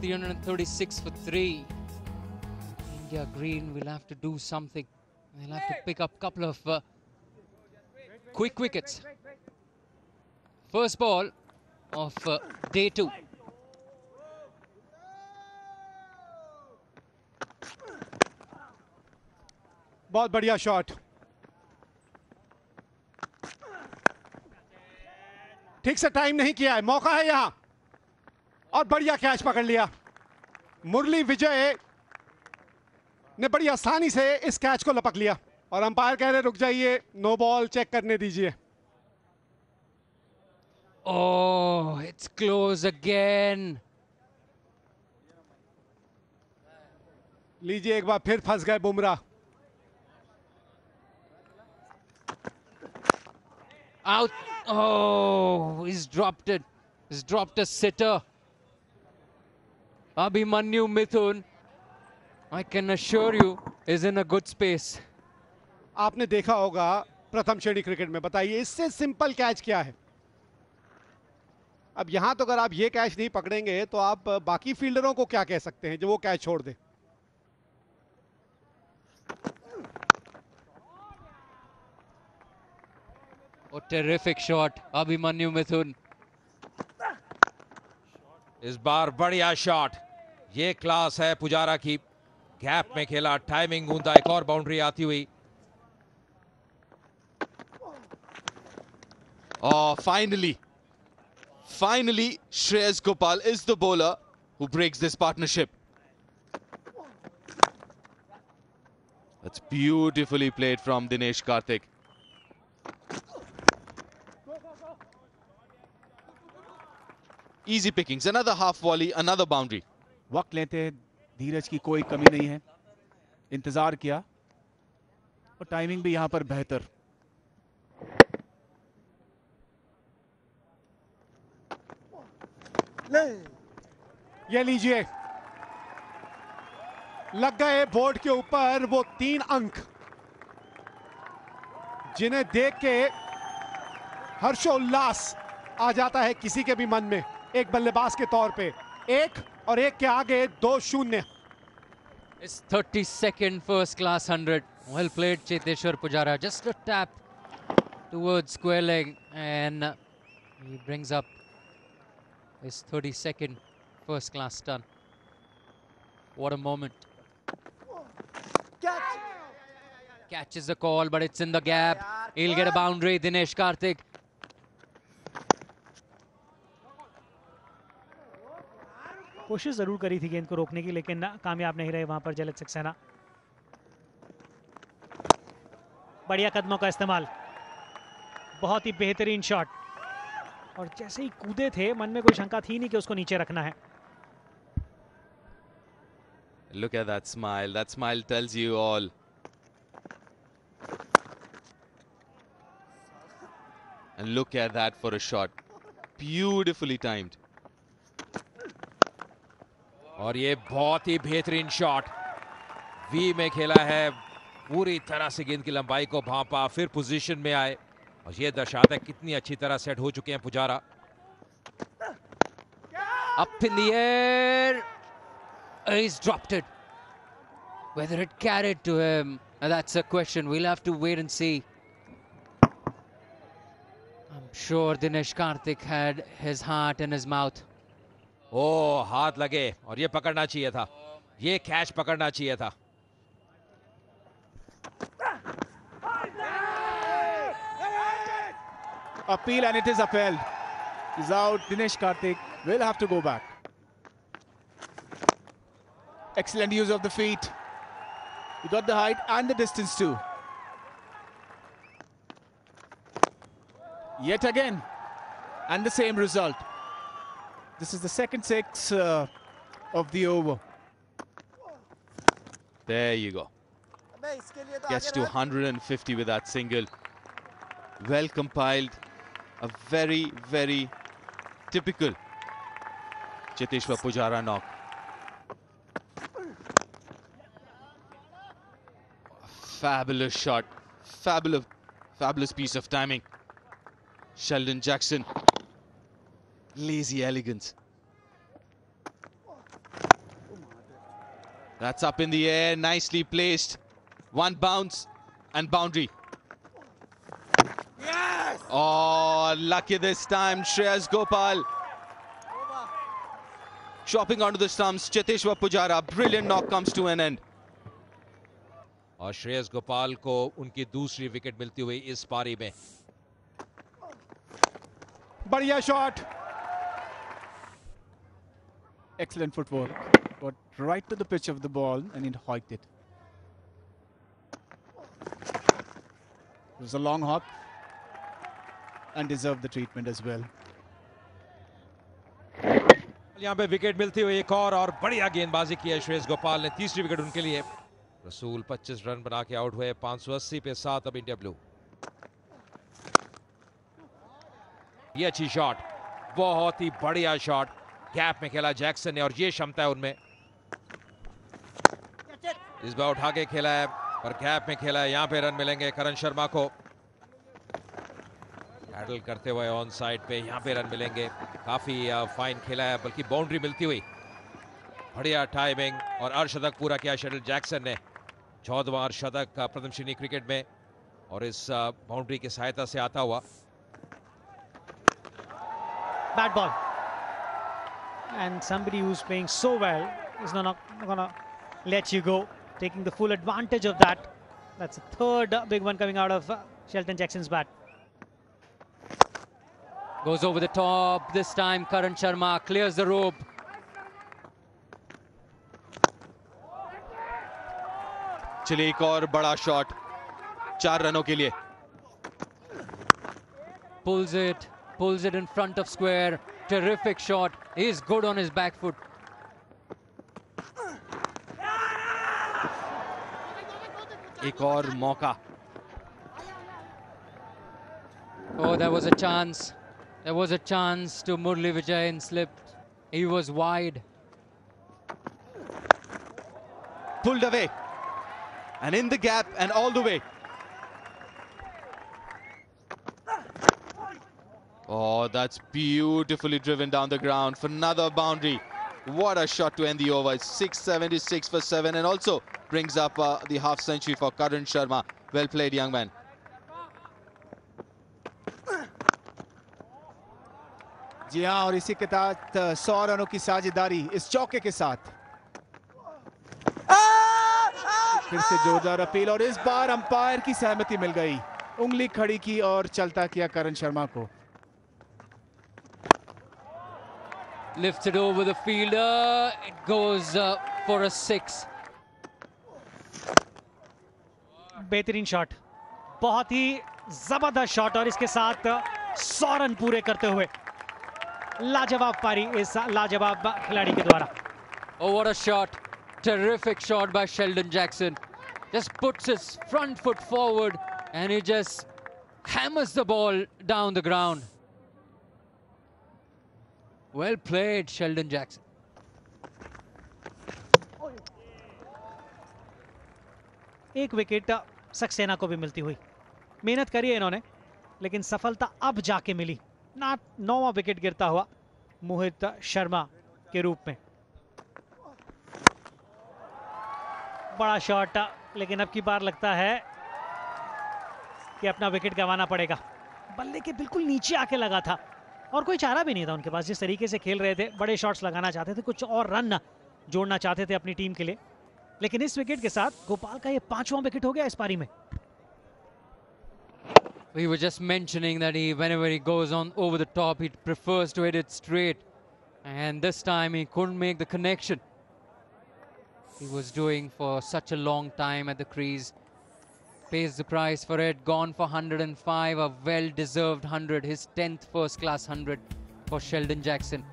336 for 3. India Green will have to do something. They'll have to pick up a couple of quick wickets. First ball of day 2. बहुत बढ़िया shot, ठीक से time नहीं किया है, मौका है यहां, और बढ़िया कैच पकड़ लिया। मुरली विजय ने बड़ी आसानी से इस कैच को लपक लिया और अंपायर कह रहे रुक जाइए, नो बॉल चेक करने दीजिए। Oh, it's close again. लीजिए, एक बार फिर फंस गए Bumrah. Out. Oh, he's dropped it. He's dropped a sitter. Abhimanyu Mithun, I can assure you, is in a good space. आपने देखा होगा प्रथम श्रेणी क्रिकेट में, बताइए इससे सिंपल कैच क्या है। अब यहां तो अगर आप ये कैच नहीं पकड़ेंगे तो आप बाकी फील्डरों को क्या कह सकते हैं जो वो कैच छोड़ दे। Oh, terrific shot, Abhimanyu Mithun. इस बार बढ़िया शॉट, ये क्लास है पुजारा की। गैप में खेला, टाइमिंग गूंदा, एक और बाउंड्री आती हुई। Finally, Shreyas Gopal is the bowler who breaks this partnership. That's beautifully played from Dinesh Karthik. Easy pickings, another half volley, another boundary. वक्त लेते हैं, धीरज की कोई कमी नहीं है, इंतजार किया और टाइमिंग भी यहां पर बेहतर। ये लीजिए, लग गए बोर्ड के ऊपर वो 3 अंक जिन्हें देख के हर्षोल्लास आ जाता है किसी के भी मन में। एक बल्लेबाज के तौर पे 1 और 1 के आगे 2-0। It's 32nd first class 100. Well played, Cheteshwar Pujara. Just a tap towards square leg, and he brings up his 32nd first class stun. What a moment. Catches the call, but it's in the gap. He'll get a boundary, Dinesh Karthik. कोशिश जरूर करी थी गेंद को रोकने की, लेकिन कामयाब नहीं रहे वहां पर जलज सक्सेना। बढ़िया कदमों का इस्तेमाल, बहुत ही बेहतरीन शॉट, और जैसे ही कूदे थे मन में कोई शंका थी नहीं कि उसको नीचे रखना है। Look at that smile. That smile tells you all. And look at that for a shot. Beautifully timed. और ये बहुत ही बेहतरीन शॉट, वी में खेला है, पूरी तरह से गेंद की लंबाई को भांपा, फिर पोजीशन में आए, और ये दर्शाता है कितनी अच्छी तरह सेट हो चुके हैं Pujara. Up in the air. He's dropped it. Whether it carried to him, that's a question. We'll have to wait and see. I'm sure Dinesh Karthik had his heart in his mouth. ओ, हाथ लगे, और ये पकड़ना चाहिए था, ये catch पकड़ना चाहिए था। Appeal, and it is upheld. He's out. Dinesh Karthik will have to go back. Excellent use of the feet. He got the height and the distance too. Yet again, and the same result. This is the second 6 of the over. There you go. Gets to 150 with that single. Well compiled. A very, very typical Cheteshwar Pujara knock. Fabulous shot. Fabulous piece of timing. Sheldon Jackson. Lazy elegance. That's up in the air, nicely placed. One bounce and boundary. Yes! Oh, lucky this time, Shreyas Gopal. Chopping onto the stumps, Cheteshwar Pujara. Brilliant knock comes to an end. और श्रेयस गोपाल को उनकी दूसरी wicket मिलती हुई इस पारी में. बढ़िया shot. Excellent footwork. Got right to the pitch of the ball and it hiked it. It was a long hop and deserved the treatment as well. यहाँ पे विकेट मिलती हुई एक और बढ़िया गेंदबाजी की है श्रेयस गोपाल ने. तीसरी विकेट उनके लिए. रसूल 25 रन बना के आउट हुए. 580 पे 7 अब इंडिया ब्लू. ये अच्छी शॉट, बहुत ही बढ़िया शॉट. गैप में खेला जैक्सन ने और ये क्षमता है उनमें. इस बार उठा के खेला है पर गैप में खेला है. यहाँ पे रन मिलेंगे करण शर्मा को. हैंडल करते हुए ऑन साइड पे यहाँ पे रन मिलेंगे. काफी फाइन खेला है, बल्कि बाउंड्री मिलती हुई. बढ़िया टाइमिंग और अर्धशतक पूरा किया शेल्टन जैक्सन ने. 14वां अर्धशतक प्रथम श्रेणी क्रिकेट में और इस बाउंड्री की सहायता से आता हुआ. Bad ball. And somebody who's playing so well is not gonna let you go. Taking the full advantage of that. That's the third big one coming out of Shelton Jackson's bat. Goes over the top. This time Karan Sharma clears the rope. चलिए एक और बड़ा shot 4 रनों के लिए. Pulls it in front of square. Terrific shot. He's good on his back foot. एक और मौका. Oh, there was a chance. There was a chance to Murli Vijay and slipped. He was wide. Pulled away and in the gap and all the way. Oh, that's beautifully driven down the ground for another boundary. What a shot to end the over. 676 for 7 and also brings up the half century for Karan Sharma. Well played, young man. जी हाँ, और इसी के तहत 100 रनों की साझेदारी इस चौके के साथ. फिर से जोरदार अपील और इस बार अंपायर की सहमति मिल गई. उंगली खड़ी की और चलता किया करण शर्मा को. Lifts it over the fielder. It goes for a 6. बेहतरीन शॉट, बहुत ही जबरदस्त शॉट और इसके साथ 100 रन पूरे करते हुए लाजवाब पारी इस लाजवाब खिलाड़ी के द्वारा. Oh, what a shot. Terrific shot by Sheldon Jackson. Just puts his front foot forward and he just hammers the ball down the ground. Well played, Sheldon Jackson. एक विकेट सक्सेना को भी मिलती हुई. मेहनत करी है इन्होंने लेकिन सफलता अब जाके मिली. 9वां विकेट गिरता हुआ मोहित शर्मा के रूप में. बड़ा शॉट लेकिन अब की बार लगता है कि अपना विकेट गंवाना पड़ेगा. बल्ले के बिल्कुल नीचे आके लगा था और कोई चारा भी नहीं था उनके पास. जिस तरीके से खेल रहे थे, बड़े शॉट्स लगाना चाहते थे, कुछ और रन जोड़ना चाहते थे अपनी टीम के लिए, लेकिन इस विकेट के साथ गोपाल का ये 5वां विकेट हो गया इस पारी में. We were just mentioning that whenever he goes on over the top, he prefers to hit it straight. And this time he couldn't make the connection he was doing for such a long time at the crease. Pays the price for it. Gone for 105, a well-deserved 100. His 10th first-class 100 for Sheldon Jackson.